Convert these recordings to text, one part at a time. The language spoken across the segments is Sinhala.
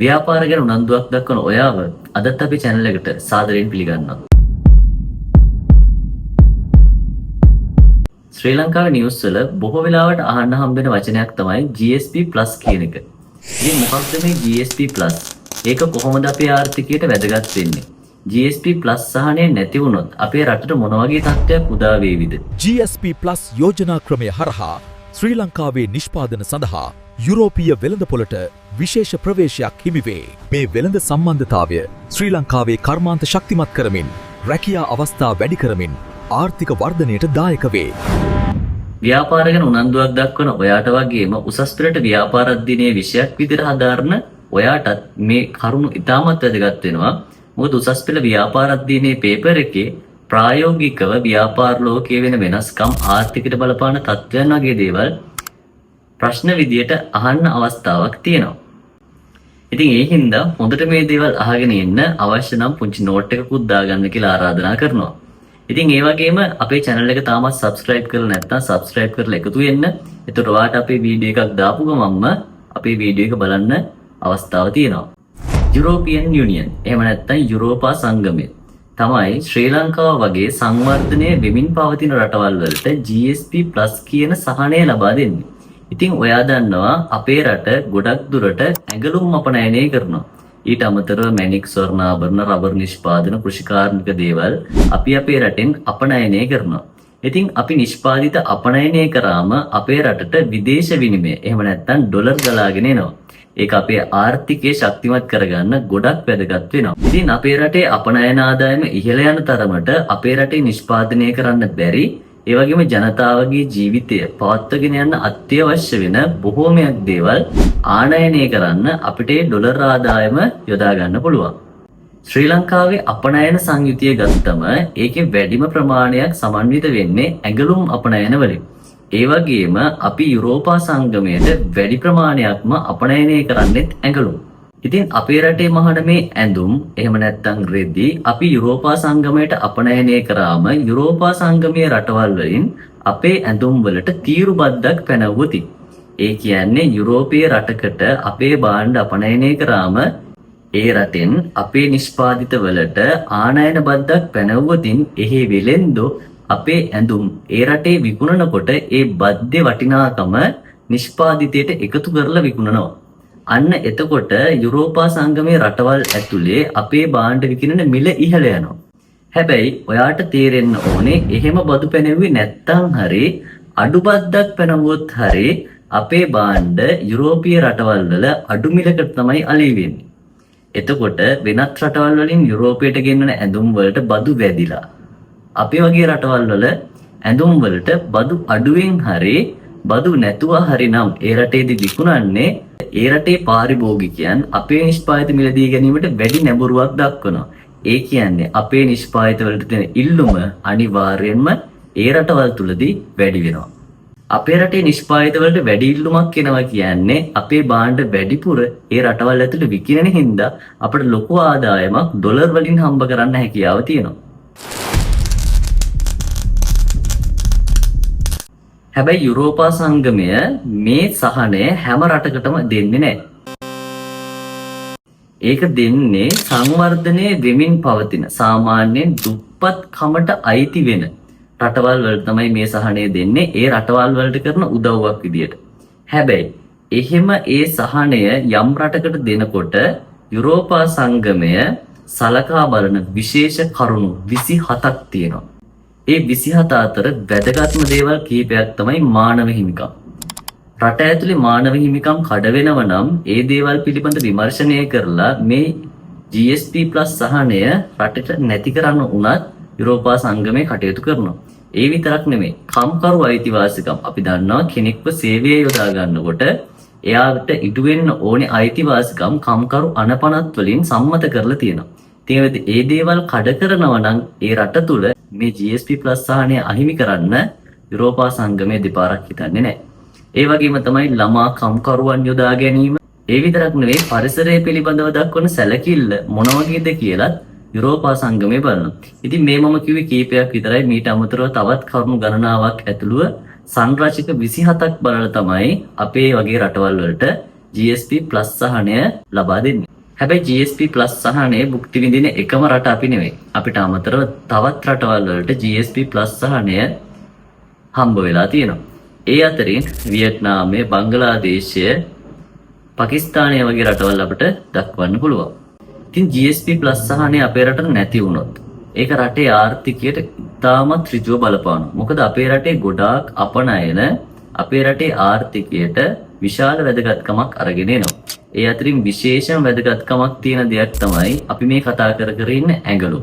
ව්‍යාපාර ගැන උනන්දුවක් දක්වන ඔයාව අදත් අපේ channel එකට සාදරයෙන් පිළිගන්නවා. ශ්‍රී ලංකාවේ නිවුස් වල බොහෝ වෙලාවට අහන්න හම්බෙන වචනයක් තමයි GSP+ කියන එක. ඉතින් මොකක්ද මේ GSP+? ඒක කොහොමද අපේ ආර්ථිකයට වැදගත් වෙන්නේ? GSP+ සහනය නැති වුණොත් අපේ රටට මොන වගේ තත්ත්වයක් උදා වේවිද? GSP+ යෝජනා ක්‍රමය හරහා ශ්‍රී ලංකාවේ නිෂ්පාදන සඳහා යුරෝපීය වෙළඳපොළට විශේෂ ප්‍රවේශයක් හිමිවේ. මේ වෙළඳ සම්බන්ධතාවය ශ්‍රී ලංකාවේ කර්මාන්ත ශක්තිමත් කරමින් රැකියා අවස්ථා වැඩි කරමින් ආර්ථික වර්ධනයට දායක වේ. ව්‍යාපාර ගැන උනන්දුවක් දක්වන ඔයාට වගේම උසස් පෙළට ව්‍යාපාර අධ්‍යයනයේ විෂයක් විදිහට හදාරන ඔයාටත් මේ කරුණු ඉතාමත් වැදගත් වෙනවා. මොකද උසස් පෙළ ව්‍යාපාර අධ්‍යයනයේ පේපර් එකේ ප්‍රායෝගිකව ව්‍යාපාර ලෝකයේ වෙන වෙනස්කම් ආර්ථිකයට බලපාන තත්ත්වයන් වගේ දේවල් ප්‍රශ්න විදියට අහන්න අවස්ථාවක් තියෙනවා. ඉතින් ඒ හින්දා හොඳට මේ දේවල් අහගෙන ඉන්න අවශ්‍ය නම් පුංචි නෝට් එකකුත් දාගන්න කියලා ආරාධනා කරනවා. ඉතින් ඒ වගේම අපේ channel එක තාමත් subscribe කරලා නැත්නම් subscribe කරලා එකතු වෙන්න. එතකොට ඔයාට අපේ වීඩියෝ එකක් දාපු ගමන්ම අපේ වීඩියෝ එක බලන්න අවස්ථාව තියෙනවා. යුරෝපියන් යුනියන් එහෙම නැත්නම් යුරෝපා සංගමය තමයි ශ්‍රී ලංකාව වගේ සංවර්ධනය වෙමින් පවතින රටවල් වලට GSP+ කියන සහනය ලබා දෙන්නේ. ඉතින් ඔයා දන්නවා අපේ රට ගොඩක් දුරට ඇඟලුම් අපනයනය කරනවා. ඊට අමතරව මැණික් ස්වර්ණාභරණ රබර් නිෂ්පාදන කෘෂිකාර්මික දේවල් අපි අපේ රටෙන් අපනයනය කරනවා. ඉතින් අපි නිෂ්පාදිත අපනයනය කරාම අපේ රටට විදේශ විනිමය එහෙම නැත්නම් ඩොලර් ගලාගෙන එනවා. ඒක අපේ ආර්ථිකය ශක්තිමත් කරගන්න ගොඩක් වැදගත් වෙනවා. ඉතින් අපේ රටේ අපනයන ආදායම ඉහළ යන තරමට අපේ රටේ නිෂ්පාදනය කරන්න බැරි ඒ වගේම ජනතාවගේ ජීවිතය පවත්වාගෙන යන්න අත්‍යවශ්‍ය වෙන බොහෝමයක් දේවල් ආනයනය කරන්න අපිට ඩොලර් ආදායම යොදා ගන්න පුළුවන්. ශ්‍රී ලංකාවේ අපනයන සංයුතිය ගත්තම ඒකේ වැඩිම ප්‍රමාණයක් සමන්විත වෙන්නේ ඇඟලුම් අපනයන වලින්. ඒ වගේම අපි යුරෝපා සංගමයට වැඩි ප්‍රමාණයක්ම අපනයනය කරන්නේත් ඇඟලුම්. ඉතින් අපේ රටේ මහන මේ ඇඳුම් එහෙම නැත්නම් රෙදි අපි යුරෝපා සංගමයට අපනයනය කරාම යුරෝපා සංගමයේ රටවල් වලින් අපේ ඇඳුම් වලට තීරු බද්දක් පැනවුවති. ඒ කියන්නේ යුරෝපීය රටකට අපේ භාණ්ඩ අපනයනය කරාම ඒ රටෙන් අපේ නිෂ්පාදිත වලට ආනයන බද්දක් පැනවුවතින් එහි වෙලෙන්දෝ අපේ ඇඳුම් ඒ රටේ විකුණනකොට ඒ බද්දේ වටිනාකම නිෂ්පාදිතයට එකතු කරලා විකුණනවා. අන්න එතකොට යුරෝපා සංගමයේ රටවල් ඇතුලේ අපේ භාණ්ඩ විකිණන මිල ඉහළ යනවා. හැබැයි ඔයාට තේරෙන්න ඕනේ එහෙම බදු පැනෙව්වේ නැත්තම් හරි අඩු බද්දක් පැනවුවොත් හරි අපේ භාණ්ඩ යුරෝපීය රටවල් වල අඩු මිලකට තමයි අලෙවි වෙන්නේ. එතකොට වෙනත් රටවල් වලින් යුරෝපයට ගෙන්නන ඇඳුම් වලට බදු වැඩිලා අපේ වගේ රටවල් වල ඇඳුම් වලට බදු අඩුවෙන් හරි බදු නැතුව හරි නම් ඒ රටේදී විකුණන්නේ ඒ රටේ පාරිභෝගිකයන් අපේ නිෂ්පාදිත මිලදී ගැනීමට වැඩි නැඹුරුවක් දක්වනවා. ඒ කියන්නේ අපේ නිෂ්පාදිත වලට තියෙන ඉල්ලුම අනිවාර්යයෙන්ම ඒ රටවල් තුලදී වැඩි වෙනවා. අපේ රටේ නිෂ්පාදිත වලට වැඩි ඉල්ලුමක් එනවා කියන්නේ අපේ භාණ්ඩ වැඩිපුර ඒ රටවල් ඇතුළේ විකිණෙන හින්දා අපිට ලොකු ආදායමක් ඩොලර් වලින් හම්බ කරන්න හැකියාව තියෙනවා. හැබැයි යුරෝපා සංගමය මේ සහනය හැම රටකටම දෙන්නේ නැහැ. ඒක දෙන්නේ සංවර්ධනයේ වෙමින් පවතින සාමාන්‍යයෙන් දුප්පත් කමට අයිති වෙන රටවල් වලට තමයි මේ සහනය දෙන්නේ. ඒ රටවල් වලට කරන උදව්වක් විදියට. හැබැයි එහෙම ඒ සහනය යම් රටකට දෙනකොට යුරෝපා සංගමය සලකා බලන විශේෂ කරුණු 27ක් තියෙනවා. ඒ 27 අතර වැදගත්ම දේවල් කීපයක් තමයි මානව හිමිකම්. රට ඇතුලේ මානව හිමිකම් කඩ වෙනව නම් ඒ දේවල් පිළිබඳ විමර්ශනය කරලා මේ GSP+ සහනය රටට නැති කරන්න උනත් යුරෝපා සංගමය කටයුතු කරනවා. ඒ විතරක් නෙමෙයි කම්කරු අයිතිවාසිකම් අපි දන්නවා කෙනෙක්ව සේවයේ යොදා ගන්නකොට එයාට ඉටු වෙන්න ඕනේ අයිතිවාසිකම් කම්කරු අනපනත් වලින් සම්මත කරලා තියෙනවා. ඉතින් ඒ දේවල් කඩ කරනවා නම් ඒ රට තුල මේ GSP+ සහනය අහිමි කරන්න යුරෝපා සංගමය දෙපාරක් හිතන්නේ නැහැ. ඒ වගේම තමයි ළමා කම්කරුවන් යොදා ගැනීම. ඒ විතරක් නෙවෙයි පරිසරය පිළිබඳව දක්වන සැලකිල්ල මොන වගේද කියලාත් යුරෝපා සංගමය බලනවා. ඉතින් මේ මම කිව්වේ කීපයක් විතරයි. මීට අමතරව තවත් කරුණු ගණනාවක් ඇතුළුව සංරචක 27ක් බලලා තමයි අපේ වගේ රටවල් වලට GSP+ සහනය ලබා දෙන්නේ. හැබැයි GSP+ සහනය භුක්ති විඳින එකම රට අපි නෙවෙයි. අපිට අමතරව තවත් රටවල් වලට GSP+ සහනය හම්බ වෙලා තියෙනවා. ඒ අතරින් වියට්නාමය, බංගලාදේශය, පාකිස්තානය වගේ රටවල් අපිට දක්වන්න පුළුවන්. ඉතින් GSP+ සහනය අපේ රටට නැති වුණොත් ඒක රටේ ආර්ථිකයට ඉතාමත් ඍජුව බලපානවා. මොකද අපේ රටේ ගොඩාක් අපනයන අපේ රටේ ආර්ථිකයට විශාල වැදගත්කමක් අරගෙන එනවා. ඒ අතරින් විශේෂම වැදගත්කමක් තියෙන දෙයක් තමයි අපි මේ කතා කර ඉන්න ඇඟලු.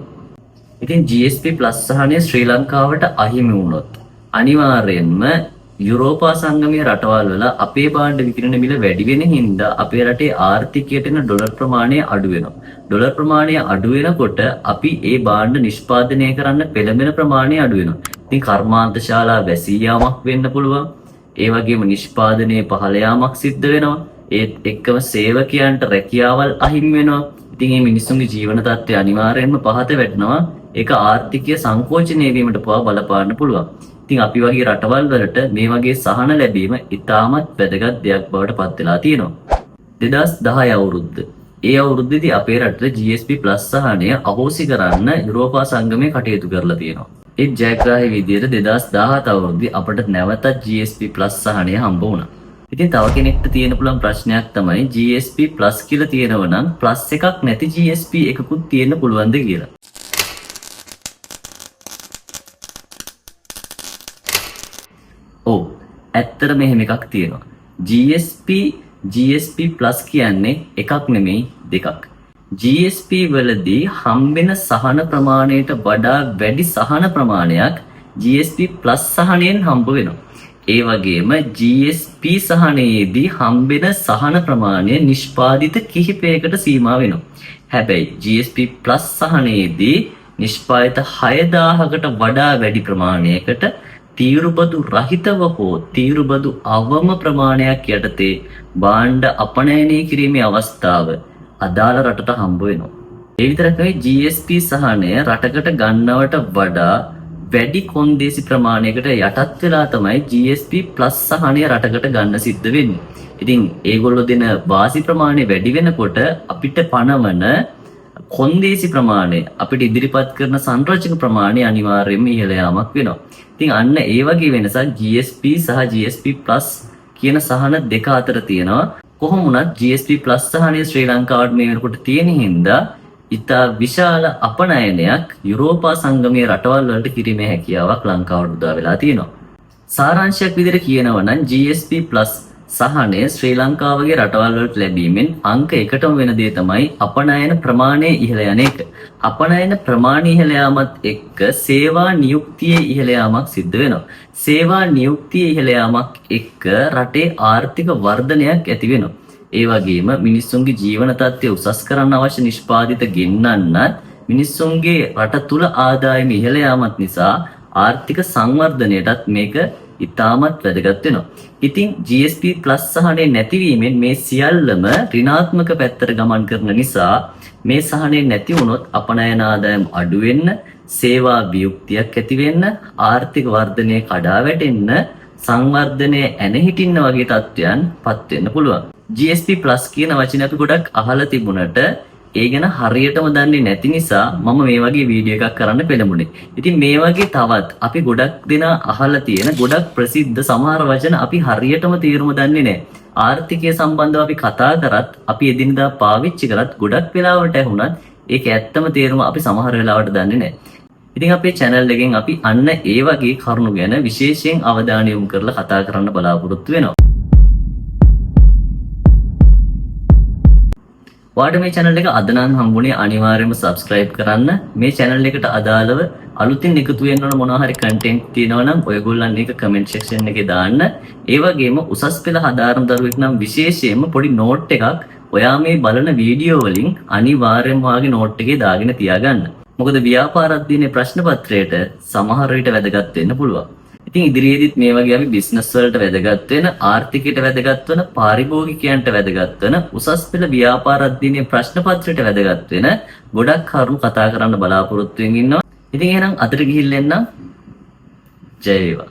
ඉතින් GSP+ සහනය ශ්‍රී ලංකාවට අහිමි වුණොත් අනිවාර්යයෙන්ම යුරෝපා සංගමයේ රටවල් වල අපේ භාණ්ඩ විකිරණ මිල වැඩි වෙන හින්දා අපේ රටේ ආර්ථිකයට එන ඩොලර් ප්‍රමාණය අඩු වෙනවා. ඩොලර් ප්‍රමාණය අඩු වෙනකොට අපි ඒ භාණ්ඩ නිෂ්පාදනය කරන්න පෙළඹෙන ප්‍රමාණය අඩු වෙනවා. ඉතින් කර්මාන්ත ශාලා වැසී යාමක් වෙන්න පුළුවන්. ඒ වගේම නිෂ්පාදනයේ පහළ යාමක් සිද්ධ වෙනවා. ඒත් එක්කම සේවකයන්ට රැකියාවල් අහිමි වෙනවා. ඉතින් මේ මිනිස්සුන්ගේ ජීවන තත්ත්වය අනිවාර්යයෙන්ම පහත වැටෙනවා. ඒක ආර්ථිකීය සංකෝචනය වීමට පවා බලපාන්න පුළුවන්. ඉතින් අපි වගේ රටවල් වලට මේ වගේ සහන ලැබීම ඉතාමත් වැදගත් දෙයක් බවට පත් වෙලා තියෙනවා. 2010 අවුරුද්ද. ඒ අවුරුද්දේදී අපේ රටේ GSP+ සහනය අහෝසි කරන්න යුරෝපා සංගමය කටයුතු කරලා තියෙනවා. ඒ ජයග්‍රාහී විදියට 2017 අවුරුද්දේ අපට නැවතත් GSP+ සහනය හම්බ වුණා. ඉතින් තව කෙනෙක්ට තියෙන පුළුවන් ප්‍රශ්නයක් තමයි GSP+ කියලා තියෙනව නම් ප්ලස් එකක් නැති GSP එකකුත් තියෙන්න පුළුවන්ද කියලා. ඔව්, ඇත්තටම මෙහෙම එකක් තියෙනවා. GSP+ කියන්නේ එකක් නෙමෙයි දෙකක්. GSP වලදී හම්බෙන සහන ප්‍රමාණයට වඩා වැඩි සහන ප්‍රමාණයක් GSP+ සහනයෙන් හම්බ වෙනවා. ඒ වගේම GSP සහනයේදී හම්බෙන සහන ප්‍රමාණය නිෂ්පාදිත කිහිපයකට සීමා වෙනවා. හැබැයි GSP+ සහනයේදී නිෂ්පාදිත 6000කට වඩා වැඩි ප්‍රමාණයකට තීරුබදු රහිතව හෝ තීරුබදු අවම ප්‍රමාණයක් යටතේ භාණ්ඩ අපනයනය කිරීමේ අවස්ථාව අදාළ රටට හම්බ වෙනවා. ඒ විතරක් නෙවෙයි GSP සහනය රටකට ගන්නවට වඩා වැඩි කොන්දේසි ප්‍රමාණයකට යටත් වෙලා තමයි GSP+ සහනය රටකට ගන්න සිද්ධ වෙන්නේ. ඉතින් ඒගොල්ලෝ දෙන වාසි ප්‍රමාණය වැඩි වෙනකොට අපිට පණවන කොන්දේසි ප්‍රමාණය අපිට ඉදිරිපත් කරන සංරචක ප්‍රමාණය අනිවාර්යයෙන්ම ඉහළ යාමක් වෙනවා. ඉතින් අන්න ඒ වගේ වෙනසක් GSP සහ GSP+ කියන සහන දෙක අතර තියෙනවා. කොහොම වුණත් GSP+ සහනය ශ්‍රී ලංකාවට මේ වෙනකොට තියෙන හින්දා ඉතා විශාල අපනයනයක් යුරෝපා සංගමයේ රටවල් වලට කිරීමේ හැකියාවක් ලංකාවට උදා වෙලා තියෙනවා. සාරාංශයක් විදිහට කියනවා නම් GSP+ සහනය ශ්‍රී ලංකාවගේ රටවල් වලට ලැබීමෙන් අංක 1ටම වෙන දේ තමයි අපනයන ප්‍රමාණය ඉහළ යන එක. අපනයන ප්‍රමාණය ඉහළ යාමත් එක්ක සේවා නියුක්තියේ ඉහළ යාමක් සිද්ධ වෙනවා. සේවා නියුක්තියේ ඉහළ යාමක් එක්ක රටේ ආර්ථික වර්ධනයක් ඇති වෙනවා. ඒ වගේම මිනිස්සුන්ගේ ජීවන තත්ත්වය උසස් කරන්න අවශ්‍ය නිෂ්පාදිත ගෙන්නන්නත් මිනිස්සුන්ගේ රට තුල ආදායම ඉහළ යාමත් නිසා ආර්ථික සංවර්ධනයටත් මේක ඉතාමත් වැදගත් වෙනවා. ඉතින් GSP+ සහනය නැතිවීමෙන් මේ සියල්ලම ඍණාත්මක පැත්තට ගමන් කරන නිසා මේ සහනය නැති වුණොත් අපනයන ආදායම් අඩු වෙන්න, සේවා වියුක්තියක් ඇති වෙන්න, ආර්ථික වර්ධනය කඩා වැටෙන්න, සංවර්ධනයේ ඇන හිටින්න වගේ තත්ත්වයන් පත් වෙන්න පුළුවන්. GSP+ කියන වචනේ අපි ගොඩක් අහලා තිබුණට ඒ ගැන හරියටම දන්නේ නැති නිසා මම මේ වගේ වීඩියෝ එකක් කරන්න පෙළඹුණේ. ඉතින් මේ වගේ තවත් අපි ගොඩක් දෙනා අහලා තියෙන ගොඩක් ප්‍රසිද්ධ සමහර වචන අපි හරියටම තේරුම දන්නේ නැහැ. ආර්ථිකය සම්බන්ධව අපි කතා කරත් අපි එදිනදා පාවිච්චි කරත් ගොඩක් වෙලාවට ඇහුණත් ඒක ඇත්තම තේරුම අපි සමහර වෙලාවට දන්නේ නැහැ. ඉතින් අපේ channel එකෙන් අපි අන්න ඒ වගේ කරුණු ගැන විශේෂයෙන් අවධානය යොමු කරලා කතා කරන්න බලාපොරොත්තු වෙනවා. ඔයාලට මේ channel එක අද නම් හම්බුනේ අනිවාර්යයෙන්ම subscribe කරන්න. මේ channel එකට අදාළව අලුතින් එකතු වෙන්න ඕන මොනවා හරි content තියෙනවා නම් ඔයගොල්ලන් ඒක comment section එකේ දාන්න. ඒ වගේම උසස් පෙළ හදාරන දරුවෙක් නම් විශේෂයෙන්ම පොඩි note එකක් ඔයා මේ බලන වීඩියෝ වලින් අනිවාර්යයෙන්ම ඔයාගේ note එකේ දාගෙන තියාගන්න. මොකද ව්‍යාපාර අධ්‍යයනයේ ප්‍රශ්න පත්‍රයට සමහර විට වැදගත් වෙන්න පුළුවන්. ඉතින් ඉදිරියේදීත් මේ වගේ අපි බිස්නස් වලට වැදගත් වෙන, ආර්ථිකයට වැදගත් වෙන, පාරිභෝගිකයන්ට වැදගත් වෙන, උසස් පෙළ ව්‍යාපාර අධ්‍යයනයේ ප්‍රශ්න පත්‍රයට වැදගත් වෙන ගොඩක් කරුණු කතා කරන්න බලාපොරොත්තු වෙමින් ඉන්නවා. ඉතින් එහෙනම් අතට ගිහිල්ලා එන්න. ජය වේවා.